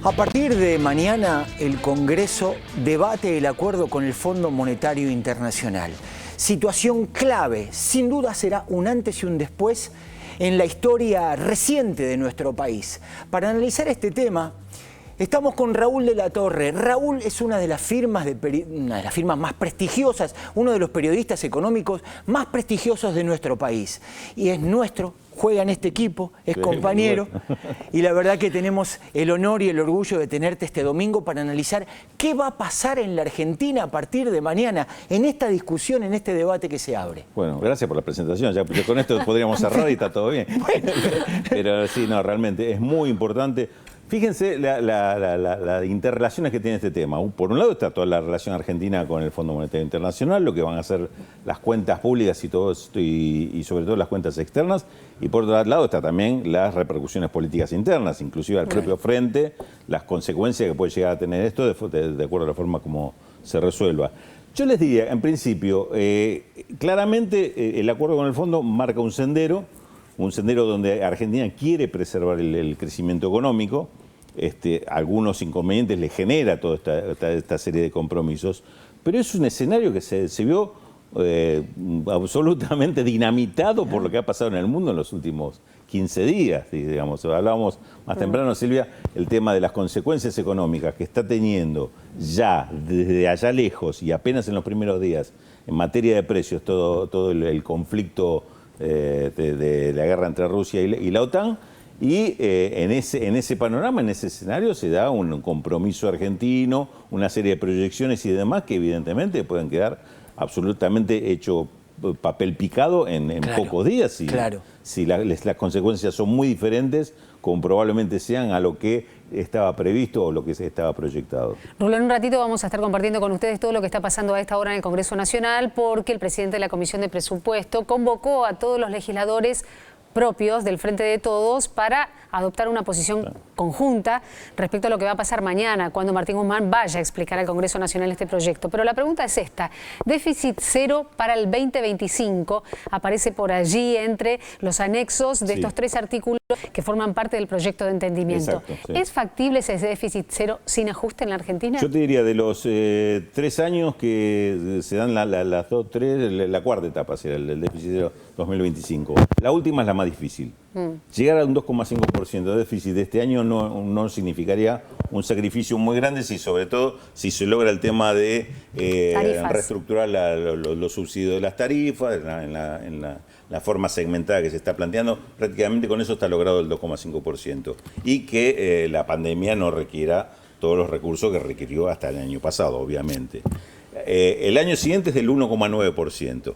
A partir de mañana, el Congreso debate el acuerdo con el Fondo Monetario Internacional. Situación clave, sin duda será un antes y un después en la historia reciente de nuestro país. Para analizar este tema, estamos con Raúl de la Torre. Raúl es una de las firmas más prestigiosas, uno de los periodistas económicos más prestigiosos de nuestro país. Y es nuestro, juega en este equipo, es compañero. Y la verdad que tenemos el honor y el orgullo de tenerte este domingo para analizar qué va a pasar en la Argentina a partir de mañana, en esta discusión, en este debate que se abre. Bueno, gracias por la presentación. Ya con esto podríamos cerrar y está todo bien. Bueno. Pero sí, no, realmente es muy importante. Fíjense las interrelaciones que tiene este tema. Por un lado está toda la relación argentina con el Fondo Monetario Internacional, lo que van a ser las cuentas públicas y todo esto, y sobre todo las cuentas externas. Y por otro lado está también las repercusiones políticas internas, inclusive al propio frente, las consecuencias que puede llegar a tener esto de acuerdo a la forma como se resuelva. Yo les diría, en principio, claramente el acuerdo con el fondo marca un sendero donde Argentina quiere preservar el crecimiento económico. Algunos inconvenientes le genera toda esta serie de compromisos, pero es un escenario que se vio absolutamente dinamitado por lo que ha pasado en el mundo en los últimos 15 días, digamos. Hablábamos más temprano, Silvia, el tema de las consecuencias económicas que está teniendo ya desde allá lejos y apenas en los primeros días en materia de precios todo el conflicto de la guerra entre Rusia y la OTAN. Y en ese panorama, en ese escenario, se da un compromiso argentino, una serie de proyecciones y demás que evidentemente pueden quedar absolutamente hecho papel picado en pocos días. Si las consecuencias son muy diferentes, como probablemente sean a lo que estaba previsto o lo que se estaba proyectado. Rulo, en un ratito vamos a estar compartiendo con ustedes todo lo que está pasando a esta hora en el Congreso Nacional, porque el presidente de la Comisión de Presupuesto convocó a todos los legisladores propios del Frente de Todos para adoptar una posición conjunta respecto a lo que va a pasar mañana, cuando Martín Guzmán vaya a explicar al Congreso Nacional este proyecto. Pero la pregunta es esta: déficit cero para el 2025, aparece por allí entre los anexos de estos 3 artículos que forman parte del proyecto de entendimiento. Exacto, sí. ¿Es factible ese déficit cero sin ajuste en la Argentina? Yo te diría, de los 3 años que se dan las 2, 3, la cuarta etapa será el déficit cero 2025. La última es la más difícil. Llegar a un 2,5% de déficit de este año no significaría un sacrificio muy grande, sobre todo si se logra el tema de reestructurar los subsidios de las tarifas en la forma segmentada que se está planteando. Prácticamente con eso está logrado el 2,5%. Y que la pandemia no requiera todos los recursos que requirió hasta el año pasado, obviamente. El año siguiente es del 1,9%.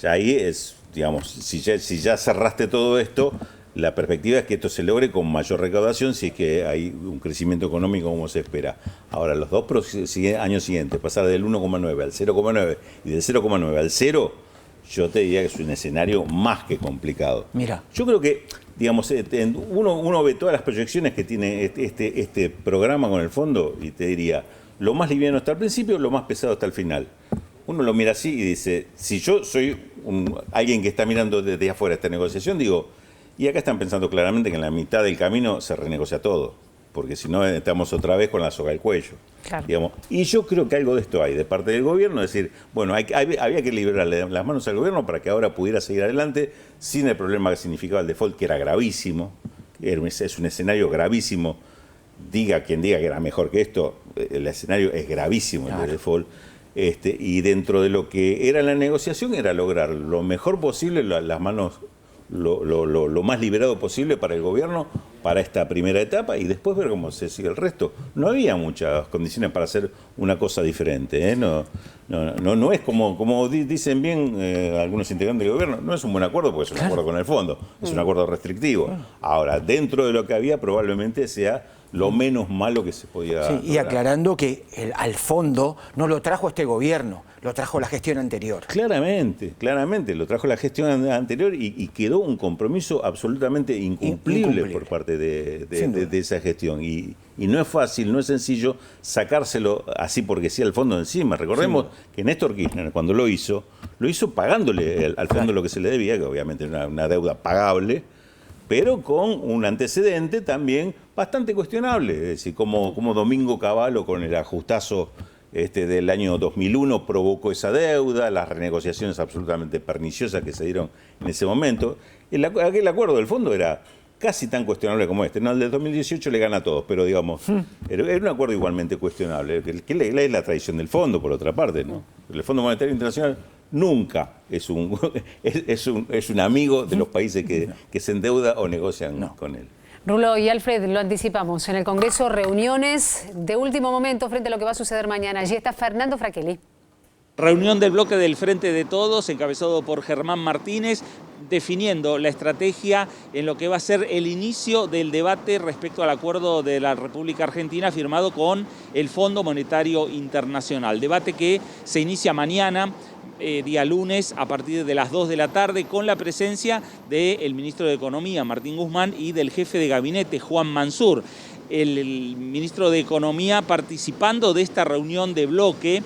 Ya ahí es, digamos, si ya cerraste todo esto, la perspectiva es que esto se logre con mayor recaudación si es que hay un crecimiento económico como se espera. Ahora, los 2 años siguientes, pasar del 1,9 al 0,9 y del 0,9 al 0, yo te diría que es un escenario más que complicado. Mira, yo creo que, digamos, uno ve todas las proyecciones que tiene este programa con el fondo y te diría, lo más liviano está al principio, lo más pesado está al final. Uno lo mira así y dice, si yo soy alguien que está mirando desde afuera esta negociación, digo, y acá están pensando claramente que en la mitad del camino se renegocia todo, porque si no estamos otra vez con la soga al cuello. Claro. Digamos. Y yo creo que algo de esto hay de parte del gobierno, es decir, bueno, había que liberarle las manos al gobierno para que ahora pudiera seguir adelante sin el problema que significaba el default, que era gravísimo, es un escenario gravísimo. Diga quien diga que era mejor que esto, el escenario es gravísimo, el de default. Y dentro de lo que era la negociación era lograr lo mejor posible, las manos lo más liberado posible para el gobierno para esta primera etapa y después ver cómo se sigue el resto. No había muchas condiciones para hacer una cosa diferente, ¿eh? No es como dicen bien algunos integrantes del gobierno, no es un buen acuerdo porque es un acuerdo con el fondo, es un acuerdo restrictivo. Ahora, dentro de lo que había probablemente sea lo menos malo que se podía lograr. Y aclarando que al fondo no lo trajo este gobierno, lo trajo la gestión anterior. Claramente, lo trajo la gestión anterior y quedó un compromiso absolutamente incumplible por parte de esa gestión. Y no es fácil, no es sencillo sacárselo así porque sí al fondo encima. Recordemos que Néstor Kirchner, cuando lo hizo pagándole al fondo lo que se le debía, que obviamente era una deuda pagable, pero con un antecedente también bastante cuestionable, es decir, como Domingo Cavallo con el ajustazo del año 2001 provocó esa deuda, las renegociaciones absolutamente perniciosas que se dieron en ese momento. Aquel acuerdo del fondo era casi tan cuestionable como este. No, el de 2018 le gana a todos, pero digamos, era un acuerdo igualmente cuestionable, que es la tradición del fondo, por otra parte, ¿no? El Fondo Monetario Internacional nunca es un amigo de los países que se endeuda o negocian con él. Rulo y Alfred, lo anticipamos. En el Congreso, reuniones de último momento frente a lo que va a suceder mañana. Allí está Fernando Fraquelli. Reunión del bloque del Frente de Todos, encabezado por Germán Martínez, definiendo la estrategia en lo que va a ser el inicio del debate respecto al acuerdo de la República Argentina firmado con el Fondo Monetario Internacional. Debate que se inicia mañana, día lunes, a partir de las 2 de la tarde, con la presencia del ministro de Economía, Martín Guzmán, y del jefe de gabinete, Juan Mansur. El ministro de Economía participando de esta reunión de bloque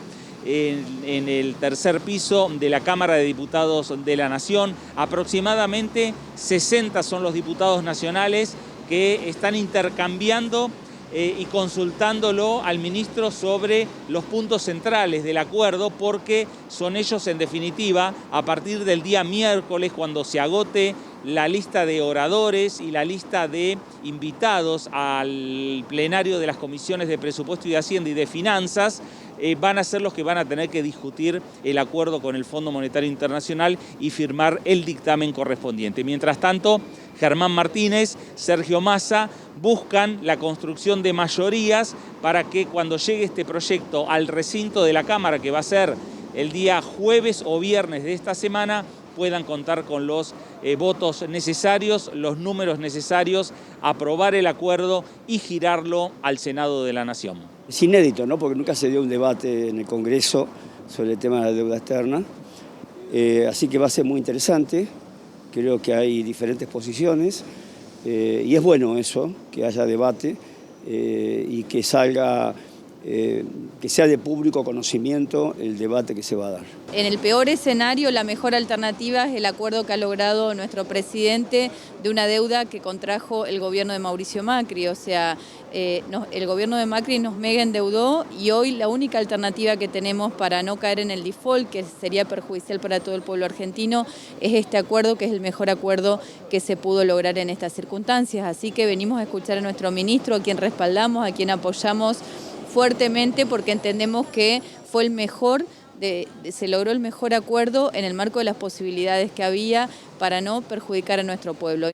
en el tercer piso de la Cámara de Diputados de la Nación. Aproximadamente 60 son los diputados nacionales que están intercambiando y consultándolo al ministro sobre los puntos centrales del acuerdo, porque son ellos, en definitiva, a partir del día miércoles, cuando se agote la lista de oradores y la lista de invitados al plenario de las comisiones de Presupuesto y de Hacienda y de Finanzas, van a ser los que van a tener que discutir el acuerdo con el Fondo Monetario Internacional y firmar el dictamen correspondiente. Mientras tanto, Germán Martínez, Sergio Massa buscan la construcción de mayorías para que cuando llegue este proyecto al recinto de la Cámara, que va a ser el día jueves o viernes de esta semana, puedan contar con los votos necesarios, los números necesarios, aprobar el acuerdo y girarlo al Senado de la Nación. Es inédito, ¿no? Porque nunca se dio un debate en el Congreso sobre el tema de la deuda externa, así que va a ser muy interesante. Creo que hay diferentes posiciones y es bueno eso, que haya debate y que salga, que sea de público conocimiento el debate que se va a dar. En el peor escenario, la mejor alternativa es el acuerdo que ha logrado nuestro presidente de una deuda que contrajo el gobierno de Mauricio Macri. O sea, el gobierno de Macri nos mega endeudó y hoy la única alternativa que tenemos para no caer en el default, que sería perjudicial para todo el pueblo argentino, es este acuerdo, que es el mejor acuerdo que se pudo lograr en estas circunstancias. Así que venimos a escuchar a nuestro ministro, a quien respaldamos, a quien apoyamos fuertemente, porque entendemos que fue el mejor, se logró el mejor acuerdo en el marco de las posibilidades que había para no perjudicar a nuestro pueblo.